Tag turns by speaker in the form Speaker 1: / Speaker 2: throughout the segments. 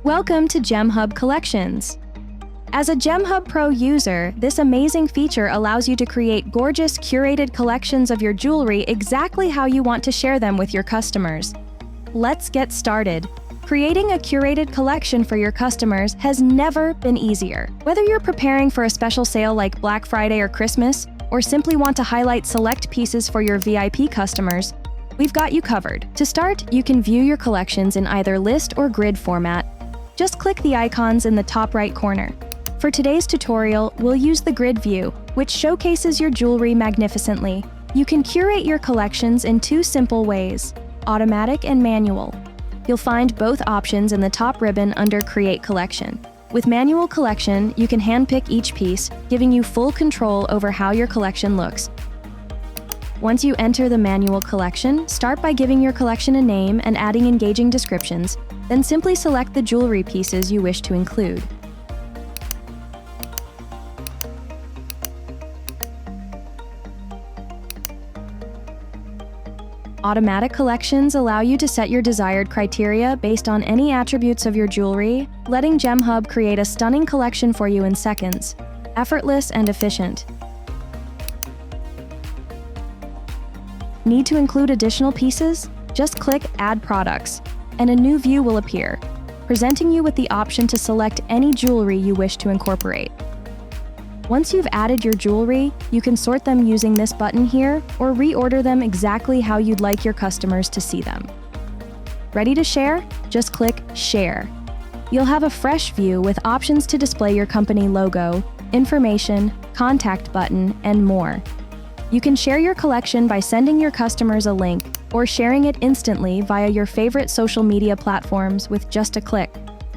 Speaker 1: Welcome to GemHub Collections. As a GemHub Pro user, this amazing feature allows you to create gorgeous, curated collections of your jewelry exactly how you want to share them with your customers. Let's get started. Creating a curated collection for your customers has never been easier. Whether you're preparing for a special sale like Black Friday or Christmas, or simply want to highlight select pieces for your VIP customers, we've got you covered. To start, you can view your collections in either list or grid format. Just click the icons in the top right corner. For today's tutorial, we'll use the grid view, which showcases your jewelry magnificently. You can curate your collections in two simple ways: automatic and manual. You'll find both options in the top ribbon under Create Collection. With Manual Collection, you can handpick each piece, giving you full control over how your collection looks. Once you enter the Manual Collection, start by giving your collection a name and adding engaging descriptions, then simply select the jewelry pieces you wish to include. Automatic collections allow you to set your desired criteria based on any attributes of your jewelry, letting GemHub create a stunning collection for you in seconds. Effortless and efficient. Need to include additional pieces? Just click Add Products, and a new view will appear, presenting you with the option to select any jewelry you wish to incorporate. Once you've added your jewelry, you can sort them using this button here, or reorder them exactly how you'd like your customers to see them. Ready to share? Just click Share. You'll have a fresh view with options to display your company logo, information, contact button, and more. You can share your collection by sending your customers a link, or sharing it instantly via your favorite social media platforms with just a click.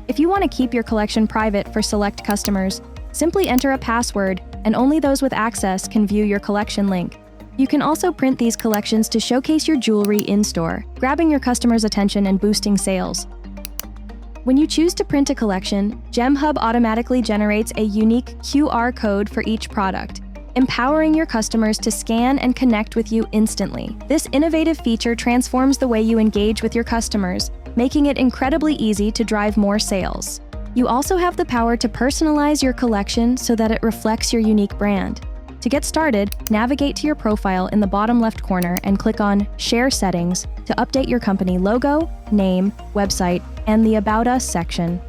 Speaker 1: If you want to keep your collection private for select customers, simply enter a password, and only those with access can view your collection link. You can also print these collections to showcase your jewelry in-store, grabbing your customers' attention and boosting sales. When you choose to print a collection, GemHub automatically generates a unique QR code for each product, empowering your customers to scan and connect with you instantly. This innovative feature transforms the way you engage with your customers, making it incredibly easy to drive more sales. You also have the power to personalize your collection so that it reflects your unique brand. To get started, navigate to your profile in the bottom left corner and click on Share Settings to update your company logo, name, website, and the About Us section.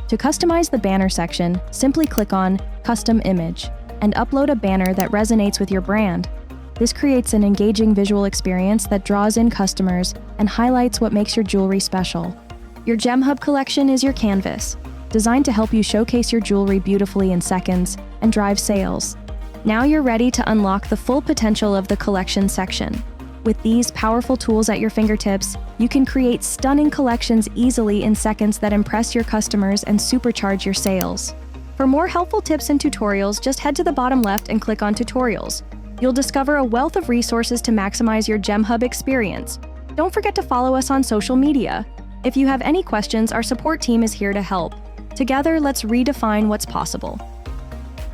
Speaker 1: To customize the banner section, simply click on Custom Image and upload a banner that resonates with your brand. This creates an engaging visual experience that draws in customers and highlights what makes your jewelry special. Your GemHub collection is your canvas, designed to help you showcase your jewelry beautifully in seconds and drive sales. Now you're ready to unlock the full potential of the collection section. With these powerful tools at your fingertips, you can create stunning collections easily in seconds that impress your customers and supercharge your sales. For more helpful tips and tutorials, just head to the bottom left and click on Tutorials. You'll discover a wealth of resources to maximize your GemHub experience. Don't forget to follow us on social media. If you have any questions, our support team is here to help. Together, let's redefine what's possible.